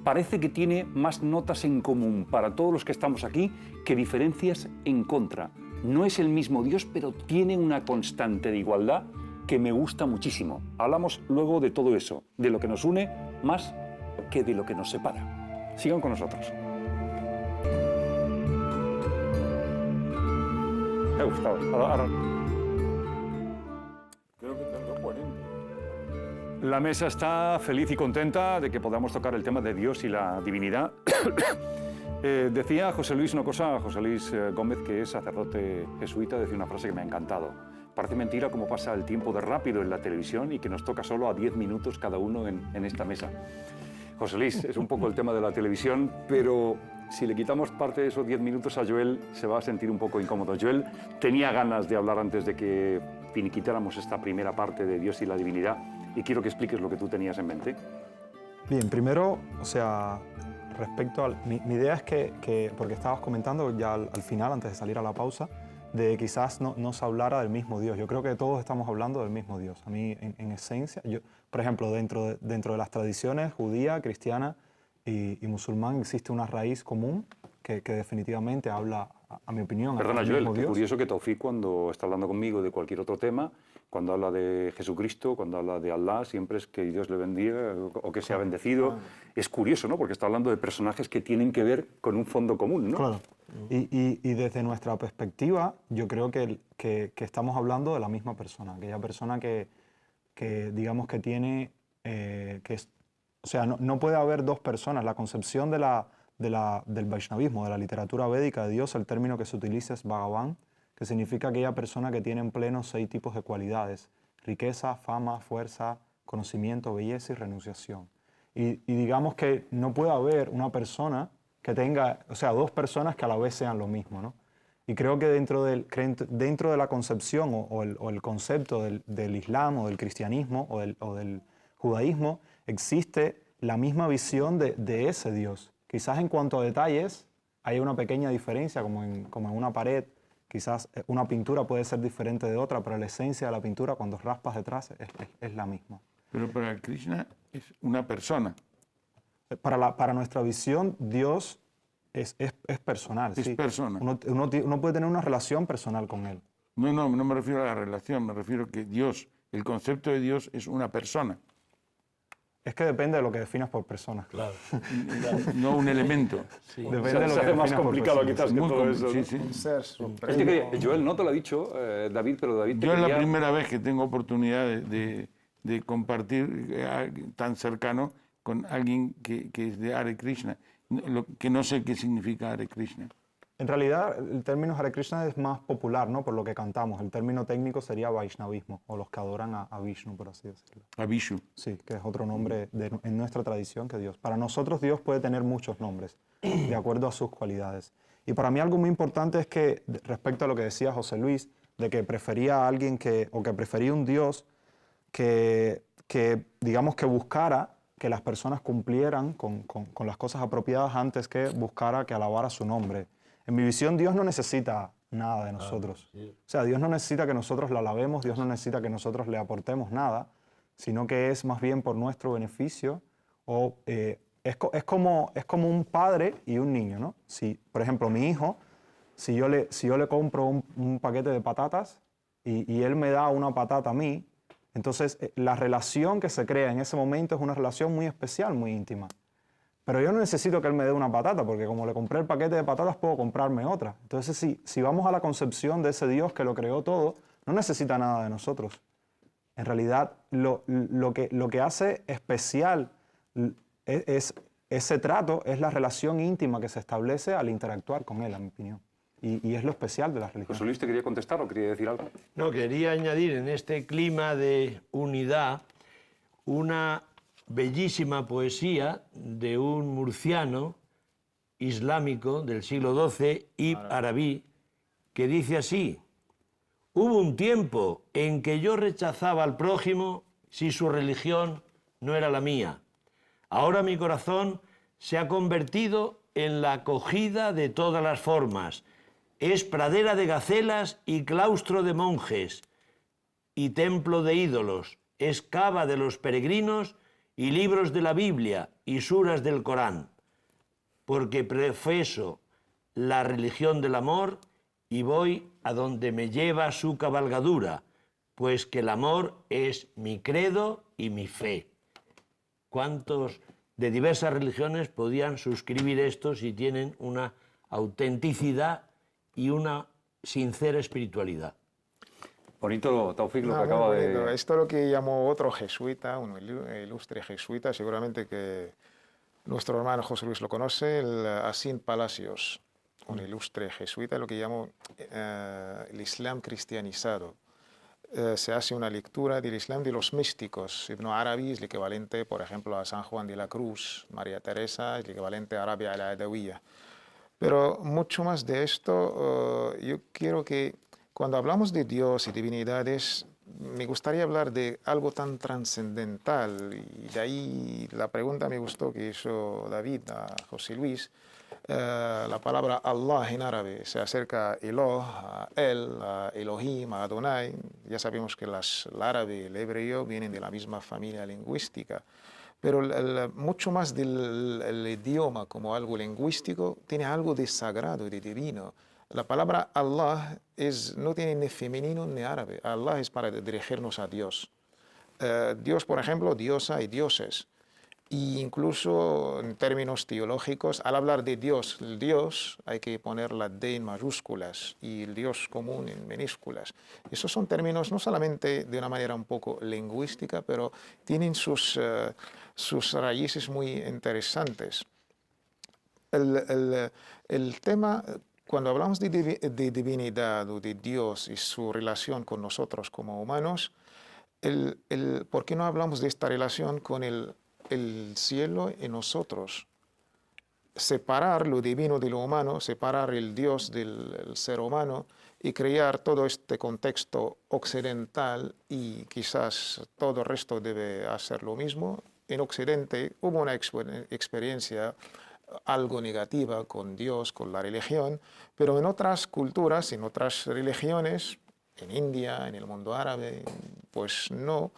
parece que tiene más notas en común para todos los que estamos aquí que diferencias en contra. No es el mismo Dios, pero tiene una constante de igualdad que me gusta muchísimo. Hablamos luego de todo eso, de lo que nos une más que de lo que nos separa. Sigan con nosotros. Me ha gustado. Ahora. Creo que tardó 40. La mesa está feliz y contenta de que podamos tocar el tema de Dios y la divinidad. Decía José Luis una cosa, José Luis Gómez, que es sacerdote jesuita, decía una frase que me ha encantado. Parece mentira cómo pasa el tiempo de rápido en la televisión y que nos toca solo a 10 minutos cada uno en esta mesa. José Luis, es un poco el tema de la televisión, pero si le quitamos parte de esos 10 minutos a Joel, se va a sentir un poco incómodo. Joel tenía ganas de hablar antes de que finiquitáramos esta primera parte de Dios y la divinidad, y quiero que expliques lo que tú tenías en mente. Bien, primero, o sea, respecto a... Mi idea es que, porque estabas comentando ya al final, antes de salir a la pausa, de quizás no se hablara del mismo Dios. Yo creo que todos estamos hablando del mismo Dios. A mí, en esencia, por ejemplo, dentro de las tradiciones judía, cristiana y musulmán existe una raíz común que definitivamente habla, a mi opinión, Perdona, del Joel, mismo qué Dios. curioso que Taufik, cuando está hablando conmigo de cualquier otro tema, cuando habla de Jesucristo, cuando habla de Allah, siempre es que Dios le bendiga o que sea bendecido. Es curioso, ¿no? Porque está hablando de personajes que tienen que ver con un fondo común, ¿no? Claro. Y desde nuestra perspectiva, yo creo que estamos hablando de la misma persona, aquella persona que digamos que tiene, o sea, no puede haber dos personas. La concepción del Vaishnavismo, de la literatura védica de Dios, el término que se utiliza es Bhagavan, que significa aquella persona que tiene en pleno 6 tipos de cualidades: riqueza, fama, fuerza, conocimiento, belleza y renunciación. Y digamos que no puede haber una persona que tenga, o sea, dos personas que a la vez sean lo mismo, ¿no? Y creo que dentro de la concepción o el concepto del Islam o del cristianismo o del judaísmo existe la misma visión de ese Dios. Quizás en cuanto a detalles hay una pequeña diferencia, como en una pared. Quizás una pintura puede ser diferente de otra, pero la esencia de la pintura, cuando raspas detrás, es la misma. Pero para Krishna es una persona. Para nuestra visión, Dios es personal. Es sí. persona. Uno puede tener una relación personal con Él. No me refiero a la relación, me refiero a que Dios, el concepto de Dios es una persona. Es que depende de lo que definas por persona. Claro. No un elemento. Depende Se de lo que hace más definas por complicado persona. quizás que Muy todo com- eso. sí, ¿no? sí. Un ser Es supremo. que, Joel, no te lo ha dicho, David, pero David te Yo es la quería- primera vez que tengo oportunidad de compartir tan cercano con alguien que es de Hare Krishna, que no sé qué significa Hare Krishna. En realidad, el término Hare Krishna es más popular, ¿no? Por lo que cantamos. El término técnico sería Vaishnavismo, o los que adoran a Vishnu, por así decirlo. A Vishu. Sí, que es otro nombre en nuestra tradición que Dios. Para nosotros Dios puede tener muchos nombres, de acuerdo a sus cualidades. Y para mí algo muy importante es que, respecto a lo que decía José Luis, de que prefería a alguien o que prefería un Dios que digamos que buscara que las personas cumplieran con las cosas apropiadas antes que buscara que alabara su nombre. En mi visión, Dios no necesita nada de nosotros. O sea, Dios no necesita que nosotros le alabemos, Dios no necesita que nosotros le aportemos nada, sino que es más bien por nuestro beneficio. Es como un padre y un niño, ¿no? Si, por ejemplo, mi hijo, si yo le compro un paquete de patatas y él me da una patata a mí, entonces la relación que se crea en ese momento es una relación muy especial, muy íntima. Pero yo no necesito que él me dé una patata, porque como le compré el paquete de patatas, puedo comprarme otra. Entonces, si vamos a la concepción de ese Dios que lo creó todo, no necesita nada de nosotros. En realidad, lo que hace especial ese trato es la relación íntima que se establece al interactuar con él, a mi opinión. Y es lo especial de la religión. José Luis, ¿te quería contestar o quería decir algo? No, quería añadir en este clima de unidad una bellísima poesía de un murciano islámico del siglo XII, Ibn Arabi, que dice así: hubo un tiempo en que yo rechazaba al prójimo si su religión no era la mía. Ahora mi corazón se ha convertido en la acogida de todas las formas. Es pradera de gacelas y claustro de monjes y templo de ídolos. Es cava de los peregrinos y libros de la Biblia y suras del Corán. Porque profeso la religión del amor y voy a donde me lleva su cabalgadura, pues que el amor es mi credo y mi fe. ¿Cuántos de diversas religiones podían suscribir esto si tienen una autenticidad y una sincera espiritualidad? Bonito, Taufik, lo que Muy acaba bonito. de... Esto es lo que llamó otro jesuita, un ilustre jesuita, seguramente que nuestro hermano José Luis lo conoce, el Asín Palacios, un ilustre jesuita, lo que llamó el Islam cristianizado. Se hace una lectura del Islam de los místicos. Ibn Arabi es el equivalente, por ejemplo, a San Juan de la Cruz. María Teresa es el equivalente a Arabia al-Adawiyya. Pero mucho más de esto, yo quiero que cuando hablamos de Dios y divinidades, me gustaría hablar de algo tan trascendental. Y de ahí la pregunta me gustó que hizo David a José Luis. La palabra Allah en árabe se acerca a Eloh, a El, a Elohim, a Adonai. Ya sabemos que el árabe y el hebreo vienen de la misma familia lingüística. Pero mucho más del idioma como algo lingüístico, tiene algo de sagrado y de divino. La palabra Allah no tiene ni femenino ni árabe. Allah es para dirigirnos a Dios. Dios, por ejemplo, diosa y dioses. Y incluso en términos teológicos, al hablar de Dios, el Dios hay que poner la D en mayúsculas y el Dios común en minúsculas. Esos son términos no solamente de una manera un poco lingüística, pero tienen sus raíces muy interesantes. El tema, cuando hablamos de divinidad o de Dios y su relación con nosotros como humanos, ¿por qué no hablamos de esta relación con el cielo en nosotros? Separar lo divino de lo humano, separar el Dios del ser humano y crear todo este contexto occidental, y quizás todo el resto debe hacer lo mismo. En Occidente hubo una experiencia algo negativa con Dios, con la religión, pero en otras culturas, en otras religiones, en India, en el mundo árabe, pues no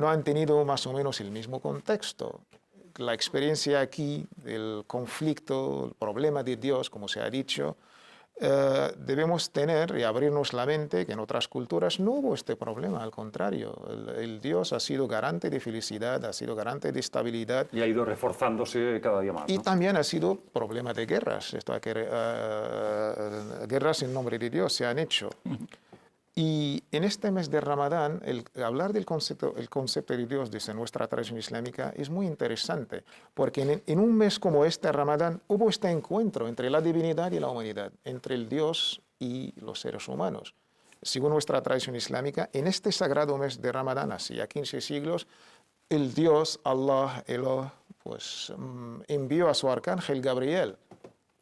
han tenido más o menos el mismo contexto. La experiencia aquí del conflicto, el problema de Dios, como se ha dicho, debemos tener y abrirnos la mente que en otras culturas no hubo este problema, al contrario, el Dios ha sido garante de felicidad, ha sido garante de estabilidad. Y ha ido reforzándose cada día más, Y ¿no? también ha sido problema de guerras, guerras en nombre de Dios se han hecho. Y en este mes de Ramadán, hablar del concepto de Dios desde nuestra tradición islámica es muy interesante, porque en un mes como este Ramadán hubo este encuentro entre la divinidad y la humanidad, entre el Dios y los seres humanos. Según nuestra tradición islámica, en este sagrado mes de Ramadán, hace ya 15 siglos, el Dios, Allah, Eloh, pues envió a su arcángel Gabriel.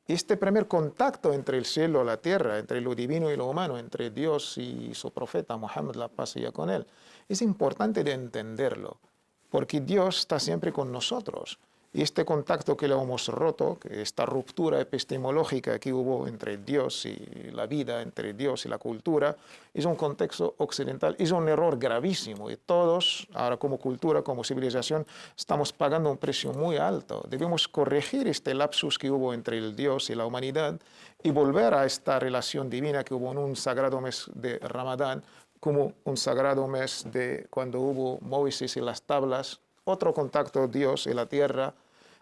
Este primer contacto entre el cielo y la tierra, entre lo divino y lo humano, entre Dios y su profeta Muhammad, la paz sea con él, es importante de entenderlo, porque Dios está siempre con nosotros. Y este contacto que lo hemos roto, que esta ruptura epistemológica que hubo entre Dios y la vida, entre Dios y la cultura, es un contexto occidental, es un error gravísimo. Y todos, ahora como cultura, como civilización, estamos pagando un precio muy alto. Debemos corregir este lapsus que hubo entre el Dios y la humanidad y volver a esta relación divina que hubo en un sagrado mes de Ramadán, como un sagrado mes de cuando hubo Moisés y las tablas, otro contacto Dios y la tierra,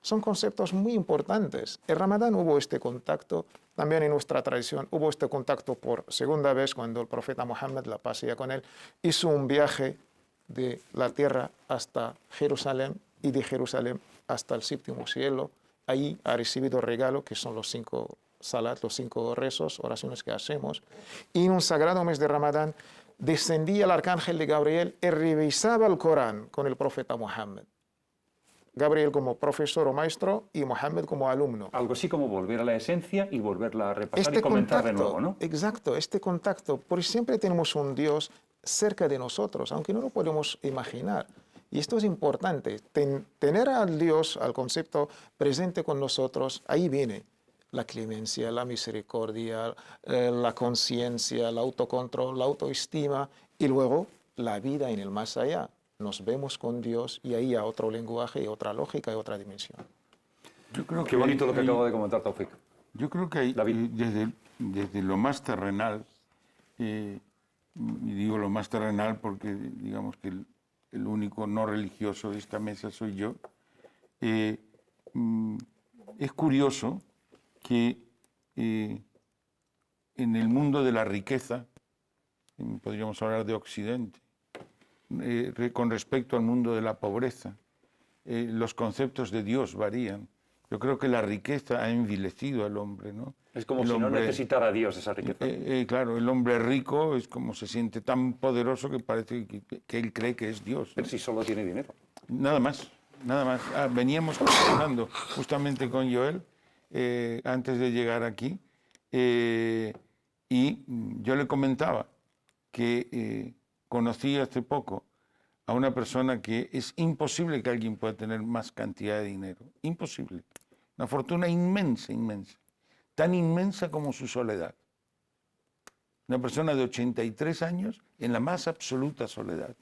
son conceptos muy importantes. En Ramadán hubo este contacto, también en nuestra tradición hubo este contacto por segunda vez cuando el profeta Muhammad, la paz sea con él, hizo un viaje de la tierra hasta Jerusalén y de Jerusalén hasta el séptimo cielo. Ahí ha recibido regalo, que son los 5 salat, los 5 rezos, oraciones que hacemos. Y en un sagrado mes de Ramadán descendía el arcángel de Gabriel y revisaba el Corán con el profeta Muhammad. Gabriel como profesor o maestro y Muhammad como alumno. Algo así como volver a la esencia y volverla a repasar y comentar de nuevo, ¿no? Exacto, este contacto, porque siempre tenemos un Dios cerca de nosotros, aunque no lo podemos imaginar. Y esto es importante, tener al Dios, al concepto presente con nosotros, ahí viene la clemencia, la misericordia, la conciencia, el autocontrol, la autoestima y luego la vida en el más allá. Nos vemos con Dios y ahí hay otro lenguaje, y otra lógica y otra dimensión. Yo creo Qué bonito lo que acabo de comentar, Taufik. Yo creo que hay, desde lo más terrenal, y digo lo más terrenal porque digamos que el único no religioso de esta mesa soy yo, es curioso que en el mundo de la riqueza, podríamos hablar de Occidente, con respecto al mundo de la pobreza, los conceptos de Dios varían. Yo creo que la riqueza ha envilecido al hombre, ¿no? Es como si no necesitara a Dios esa riqueza. Claro, el hombre rico es como se siente tan poderoso que parece que él cree que es Dios, ¿no? Pero si solo tiene dinero. Nada más, nada más. Veníamos hablando justamente con Joel antes de llegar aquí y yo le comentaba que conocí hace poco a una persona que es imposible que alguien pueda tener más cantidad de dinero. Imposible. Una fortuna inmensa, inmensa. Tan inmensa como su soledad. Una persona de 83 años en la más absoluta soledad.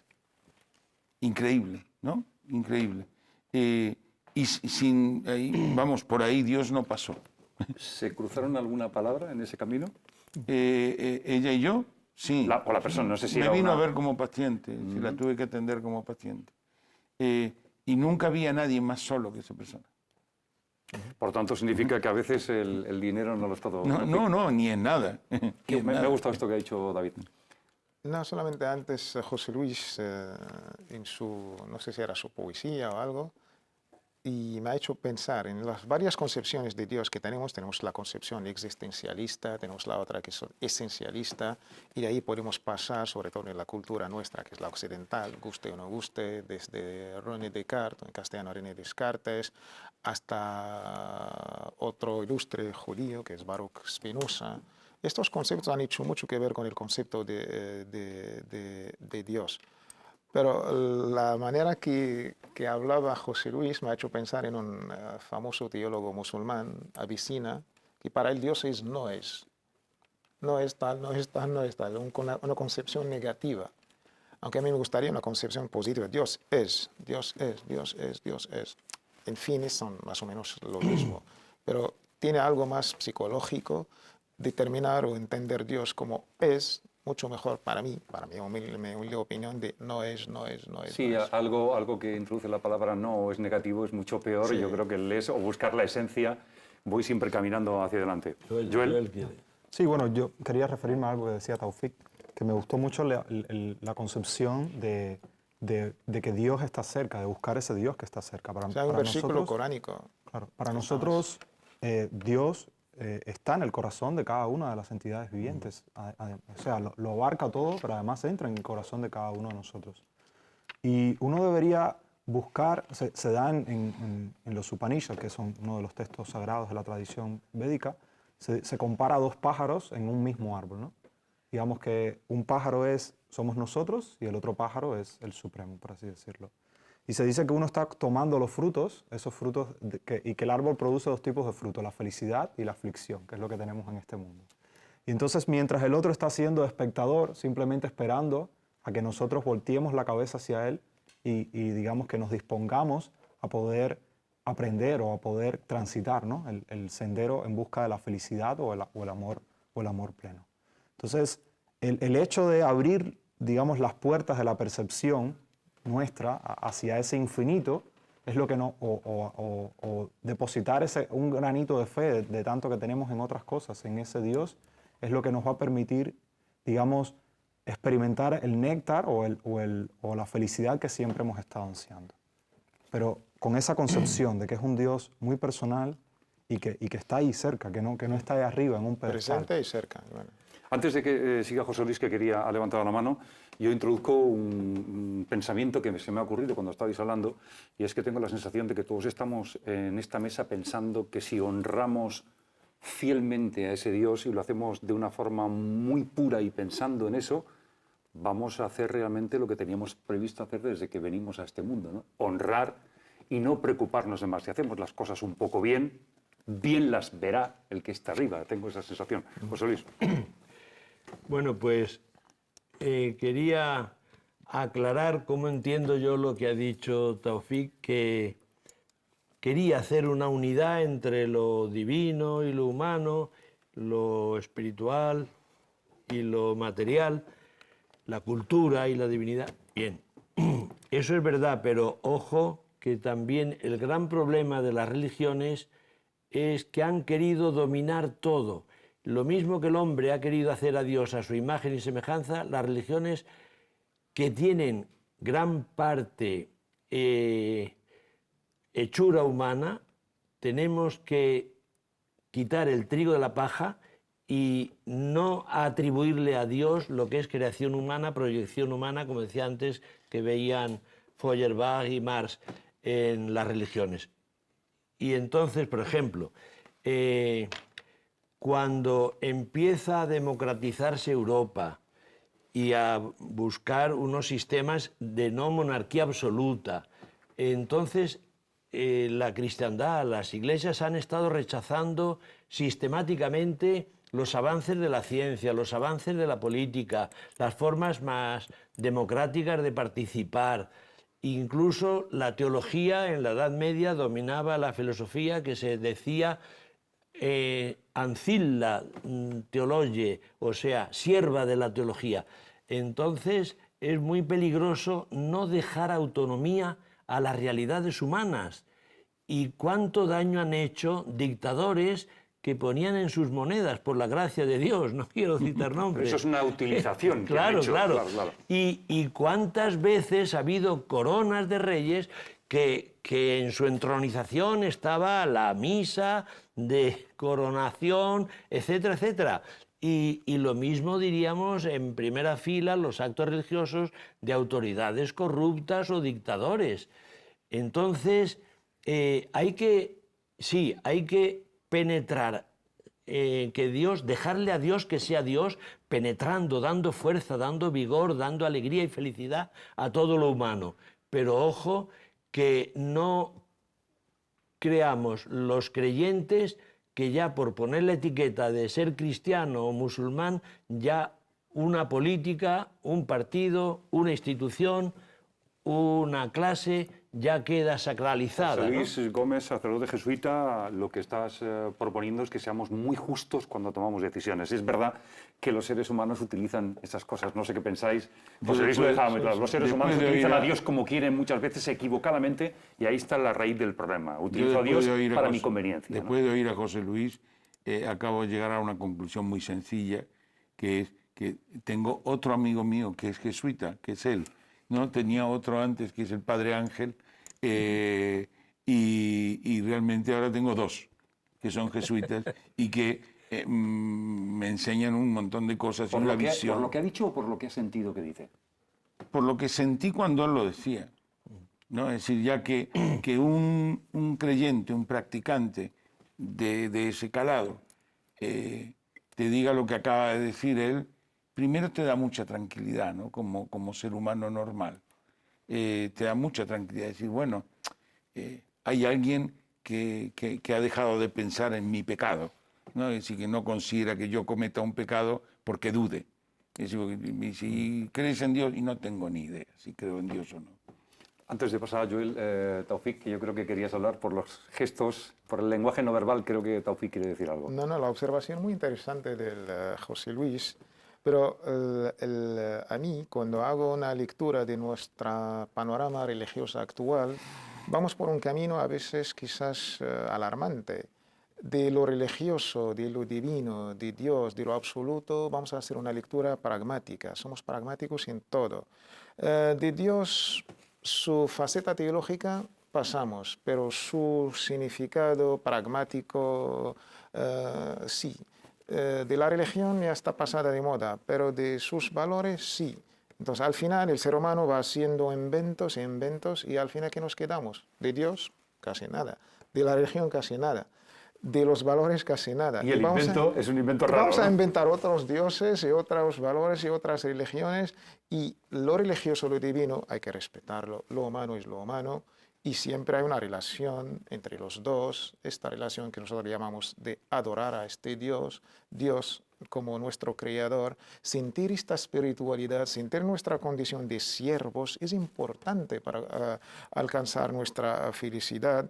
Increíble, ¿no? Increíble. Y vamos, por ahí Dios no pasó. ¿Se cruzaron alguna palabra en ese camino? Ella y yo, sí. O la persona, no sé si me era vino una... a ver como paciente, si la tuve que atender como paciente. Y nunca había nadie más solo que esa persona. Por tanto, significa que a veces el dinero no lo es todo. No, ni en nada. Me ha gustado esto que ha dicho David. No, solamente antes José Luis, en su, no sé si era su poesía o algo, y me ha hecho pensar en las varias concepciones de Dios que tenemos. Tenemos la concepción existencialista, tenemos la otra que es esencialista, y de ahí podemos pasar, sobre todo en la cultura nuestra, que es la occidental, guste o no guste, desde René Descartes, en castellano René Descartes, hasta otro ilustre judío, que es Baruch Spinoza. Estos conceptos han hecho mucho que ver con el concepto de Dios. Pero la manera que hablaba José Luis me ha hecho pensar en un famoso teólogo musulmán, Avicena, que para él Dios es no es. No es tal, no es tal, no es tal. Una concepción negativa. Aunque a mí me gustaría una concepción positiva. Dios es, Dios es, Dios es, Dios es. En fin, son más o menos lo mismo. Pero tiene algo más psicológico determinar o entender Dios como es mucho mejor para mi humilde opinión de no es. Sí, no es. algo que introduce la palabra no o es negativo es mucho peor. Sí. Yo creo que el es o buscar la esencia, voy siempre caminando hacia adelante. Joel quiere. Sí, bueno, yo quería referirme a algo que decía Taufik, que me gustó mucho la concepción de que Dios está cerca, de buscar ese Dios que está cerca. O sea, hay un versículo coránico. Claro, para nosotros Dios está en el corazón de cada una de las entidades vivientes. O sea, lo abarca todo, pero además entra en el corazón de cada uno de nosotros. Y uno debería buscar, se da en los Upanishads, que son uno de los textos sagrados de la tradición védica, se compara a dos pájaros en un mismo árbol, ¿no? Digamos que un pájaro somos nosotros y el otro pájaro es el Supremo, por así decirlo. Y se dice que uno está tomando los frutos, esos frutos, y que el árbol produce dos tipos de frutos, la felicidad y la aflicción, que es lo que tenemos en este mundo. Y entonces, mientras el otro está siendo espectador, simplemente esperando a que nosotros volteemos la cabeza hacia él y digamos que nos dispongamos a poder aprender o a poder transitar, ¿no? el sendero en busca de la felicidad o el amor pleno. Entonces, el hecho de abrir, digamos, las puertas de la percepción nuestra hacia ese infinito es lo que o depositar un granito de fe de tanto que tenemos en otras cosas, en ese Dios, es lo que nos va a permitir, digamos, experimentar el néctar o la felicidad que siempre hemos estado ansiando. Pero con esa concepción de que es un Dios muy personal y que está ahí cerca, que no está ahí arriba en un pedestal. Presente y cerca. Bueno. Antes de que siga José Luis, que ha levantado la mano, yo introduzco un pensamiento que se me ha ocurrido cuando estabais hablando, y es que tengo la sensación de que todos estamos en esta mesa pensando que si honramos fielmente a ese Dios y lo hacemos de una forma muy pura y pensando en eso, vamos a hacer realmente lo que teníamos previsto hacer desde que venimos a este mundo, ¿no? Honrar y no preocuparnos de más. Si hacemos las cosas un poco bien las verá el que está arriba. Tengo esa sensación. José Luis. Bueno, pues quería aclarar cómo entiendo yo lo que ha dicho Taufik, que quería hacer una unidad entre lo divino y lo humano, lo espiritual y lo material, la cultura y la divinidad. Bien, eso es verdad, pero ojo que también el gran problema de las religiones es que han querido dominar todo. Lo mismo que el hombre ha querido hacer a Dios a su imagen y semejanza, las religiones que tienen gran parte hechura humana, tenemos que quitar el trigo de la paja y no atribuirle a Dios lo que es creación humana, proyección humana, como decía antes, que veían Feuerbach y Marx en las religiones. Y entonces, por ejemplo, cuando empieza a democratizarse Europa y a buscar unos sistemas de no monarquía absoluta, entonces la cristiandad, las iglesias han estado rechazando sistemáticamente los avances de la ciencia, los avances de la política, las formas más democráticas de participar. Incluso la teología en la Edad Media dominaba la filosofía que se decía ancilla teologie, o sea, sierva de la teología. Entonces es muy peligroso no dejar autonomía a las realidades humanas. Y cuánto daño han hecho dictadores que ponían en sus monedas, por la gracia de Dios, no quiero citar nombres. Pero eso es una utilización. Claro, que han hecho. Claro. Y cuántas veces ha habido coronas de reyes que en su entronización estaba la misa de coronación, etcétera, etcétera. Y lo mismo diríamos en primera fila los actos religiosos de autoridades corruptas o dictadores. Entonces, hay que penetrar, que Dios, dejarle a Dios que sea Dios, penetrando, dando fuerza, dando vigor, dando alegría y felicidad a todo lo humano. Pero ojo, que no creamos los creyentes que ya por poner la etiqueta de ser cristiano o musulmán, ya una política, un partido, una institución una clase ya queda sacralizada. José ¿no? Luis Gómez, sacerdote jesuita, lo que estás proponiendo es que seamos muy justos cuando tomamos decisiones. Es verdad que los seres humanos utilizan esas cosas, no sé qué pensáis. José Luis lo dejaba muy claro. Los seres humanos utilizan a Dios como quieren, muchas veces equivocadamente, y ahí está la raíz del problema. Utilizo a Dios para mi conveniencia. Después de oír a José Luis, acabo de llegar a una conclusión muy sencilla, que es que tengo otro amigo mío que es jesuita, que es él. ¿No? Tenía otro antes, que es el Padre Ángel, y realmente ahora tengo dos, que son jesuitas, y que me enseñan un montón de cosas y una visión. ¿Por lo que ha dicho o por lo que ha sentido que dice? Por lo que sentí cuando él lo decía, ¿no? Es decir, ya que un creyente, un practicante de ese calado, te diga lo que acaba de decir él, primero te da mucha tranquilidad, ¿no? Como ser humano normal. Te da mucha tranquilidad decir, bueno, hay alguien que ha dejado de pensar en mi pecado, ¿no? Es decir, que no considera que yo cometa un pecado porque dude. Es decir, si crees en Dios, y no tengo ni idea si creo en Dios o no. Antes de pasar a Joel, Taufik, que yo creo que querías hablar por los gestos, por el lenguaje no verbal, creo que Taufik quiere decir algo. No, la observación muy interesante del José Luis, pero a mí, cuando hago una lectura de nuestra panorama religiosa actual, vamos por un camino a veces quizás alarmante. De lo religioso, de lo divino, de Dios, de lo absoluto, vamos a hacer una lectura pragmática. Somos pragmáticos en todo. De Dios, su faceta teológica, pasamos, pero su significado pragmático, sí. De la religión ya está pasada de moda, pero de sus valores, sí. Entonces, al final, el ser humano va haciendo inventos e inventos, y al final, ¿qué nos quedamos? De Dios, casi nada. De la religión, casi nada. De los valores, casi nada. Y el invento es un invento raro. Vamos a ¿no? inventar otros dioses y otros valores y otras religiones, y lo religioso, lo divino, hay que respetarlo. Lo humano es lo humano, y siempre hay una relación entre los dos, esta relación que nosotros llamamos de adorar a este Dios, Dios como nuestro creador. Sentir esta espiritualidad, sentir nuestra condición de siervos es importante para alcanzar nuestra felicidad.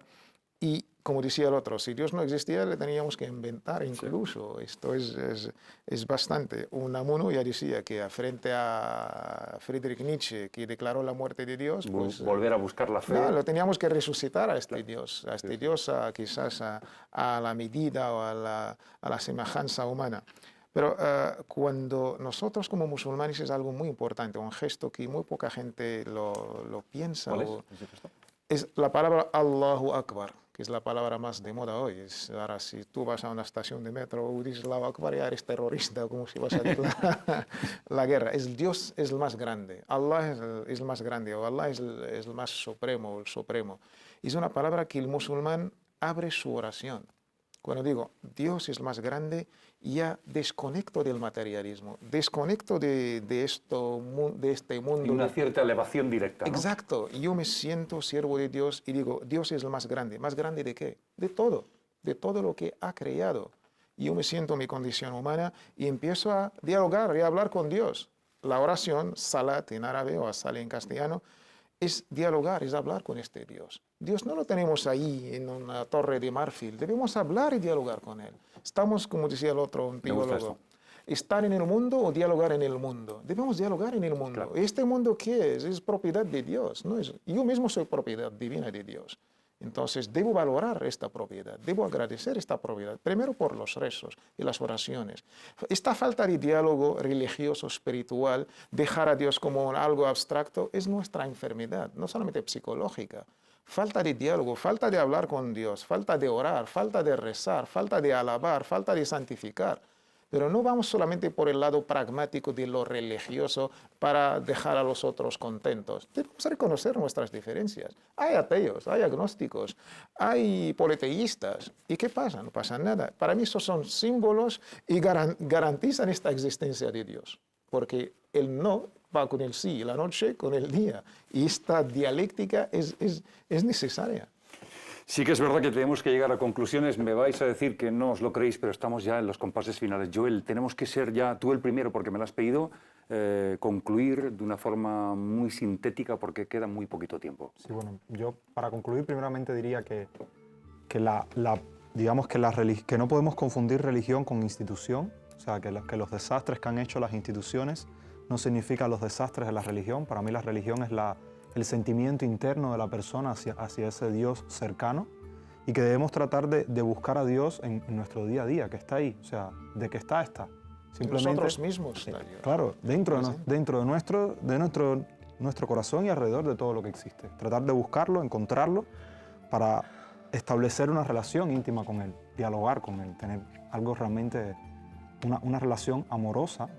Y como decía el otro, si Dios no existía, le teníamos que inventar incluso. Sí. Esto es bastante. Unamuno ya decía que frente a Friedrich Nietzsche, que declaró la muerte de Dios, pues, volver a buscar la fe. No, lo teníamos que resucitar a este Dios, a este Dios quizás a la medida o a la semejanza humana. Pero cuando nosotros como musulmanes, es algo muy importante, un gesto que muy poca gente lo piensa. ¿Cuál es ese gesto? Es la palabra Allahu Akbar, que es la palabra más de moda hoy. Ahora, si tú vas a una estación de metro y dices Allahu Akbar, ya eres terrorista, como si vas a declarar la guerra. Dios es el más grande, Allah es el más grande, o Allah es el más supremo, el supremo. Es una palabra que el musulmán abre su oración. Cuando digo Dios es el más grande, ya desconecto del materialismo, desconecto de este mundo. Y una cierta elevación directa, ¿no? Exacto. Yo me siento siervo de Dios y digo, Dios es el más grande. ¿Más grande de qué? De todo lo que ha creado. Yo me siento en mi condición humana y empiezo a dialogar y a hablar con Dios. La oración, salat en árabe o asal en castellano, es dialogar, es hablar con este Dios. Dios no lo tenemos ahí en una torre de marfil, debemos hablar y dialogar con Él. Estamos, como decía el otro, un teólogo, estar en el mundo o dialogar en el mundo. Debemos dialogar en el mundo. Claro. ¿Este mundo qué es? Es propiedad de Dios. ¿No? Yo mismo soy propiedad divina de Dios. Entonces, debo valorar esta propiedad, debo agradecer esta propiedad, primero por los rezos y las oraciones. Esta falta de diálogo religioso, espiritual, dejar a Dios como algo abstracto, es nuestra enfermedad, no solamente psicológica. Falta de diálogo, falta de hablar con Dios, falta de orar, falta de rezar, falta de alabar, falta de santificar. Pero no vamos solamente por el lado pragmático de lo religioso para dejar a los otros contentos. Debemos reconocer nuestras diferencias. Hay ateos, hay agnósticos, hay politeístas. ¿Y qué pasa? No pasa nada. Para mí esos son símbolos y garantizan esta existencia de Dios. Porque el no va con el sí, la noche con el día. Y esta dialéctica es necesaria. Sí que es verdad que tenemos que llegar a conclusiones. Me vais a decir que no os lo creéis, pero estamos ya en los compases finales. Joel, tenemos que ser ya tú el primero porque me lo has pedido. concluir de una forma muy sintética porque queda muy poquito tiempo. Sí, bueno, yo para concluir primeramente diría que digamos que no podemos confundir religión con institución, o sea, que los desastres que han hecho las instituciones no significan los desastres de la religión. Para mí la religión es el sentimiento interno de la persona hacia ese Dios cercano, y que debemos tratar de buscar a Dios en nuestro día a día, que está ahí, o sea, de que está. Simplemente, nosotros mismos está Dios. Claro, dentro de nuestro corazón y alrededor de todo lo que existe. Tratar de buscarlo, encontrarlo, para establecer una relación íntima con Él, dialogar con Él, tener algo realmente, una relación amorosa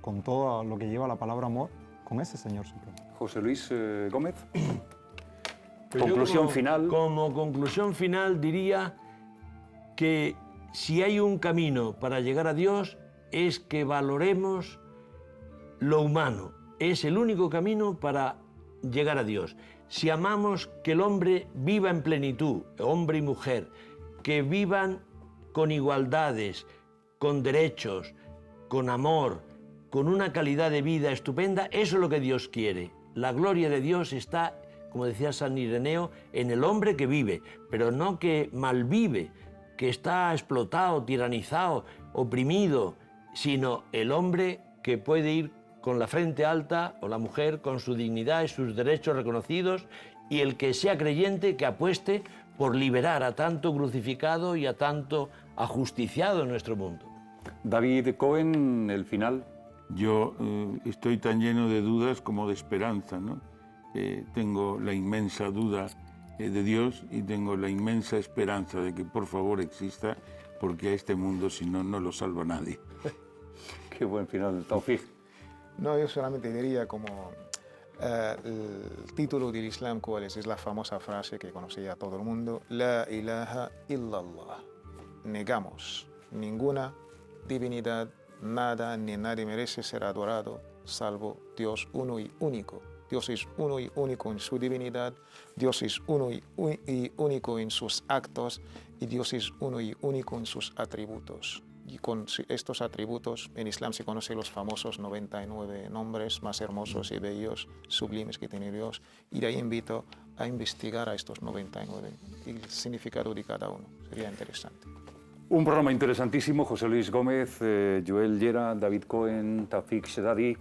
con todo lo que lleva la palabra amor, con ese Señor Supremo. José Luis Gómez. Pues Conclusión final. Como conclusión final diría que si hay un camino para llegar a Dios es que valoremos lo humano. Es el único camino para llegar a Dios. Si amamos que el hombre viva en plenitud, hombre y mujer, que vivan con igualdades, con derechos, con amor, con una calidad de vida estupenda, eso es lo que Dios quiere. La gloria de Dios está, como decía San Ireneo, en el hombre que vive, pero no que malvive, que está explotado, tiranizado, oprimido, sino el hombre que puede ir con la frente alta, o la mujer con su dignidad y sus derechos reconocidos, y el que sea creyente que apueste por liberar a tanto crucificado y a tanto ajusticiado en nuestro mundo. David Cohen, el final. Yo estoy tan lleno de dudas como de esperanza, ¿no? Tengo la inmensa duda de Dios y tengo la inmensa esperanza de que por favor exista, porque a este mundo si no, no lo salva nadie. Qué buen final, Taufik. No, yo solamente diría como el título del Islam, ¿cuál es? Es la famosa frase que conocía todo el mundo: La ilaha illallah. Negamos ninguna divinidad, nada ni nadie merece ser adorado salvo Dios uno y único. Dios es uno y único en su divinidad, Dios es uno y único en sus actos, y Dios es uno y único en sus atributos. Y con estos atributos, en Islam se conocen los famosos 99 nombres más hermosos y bellos, sublimes que tiene Dios. Y de ahí invito a investigar a estos 99 y el significado de cada uno. Sería interesante. Un programa interesantísimo. José Luis Gómez, Joel Llera, David Cohen, Taufik Shedadi.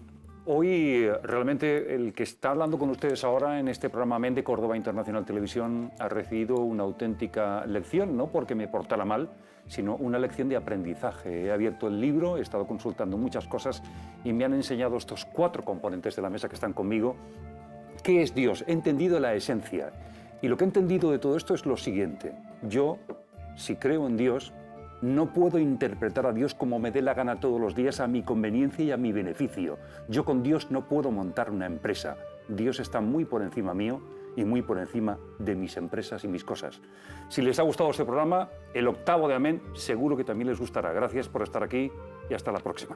Hoy realmente el que está hablando con ustedes ahora en este programa AMEN de Córdoba Internacional Televisión ha recibido una auténtica lección, no porque me portara mal, sino una lección de aprendizaje. He abierto el libro, he estado consultando muchas cosas y me han enseñado estos 4 componentes de la mesa que están conmigo. ¿Qué es Dios? He entendido la esencia. Y lo que he entendido de todo esto es lo siguiente. Yo, si creo en Dios, no puedo interpretar a Dios como me dé la gana todos los días a mi conveniencia y a mi beneficio. Yo con Dios no puedo montar una empresa. Dios está muy por encima mío y muy por encima de mis empresas y mis cosas. Si les ha gustado este programa, el 8º de AMEN seguro que también les gustará. Gracias por estar aquí y hasta la próxima.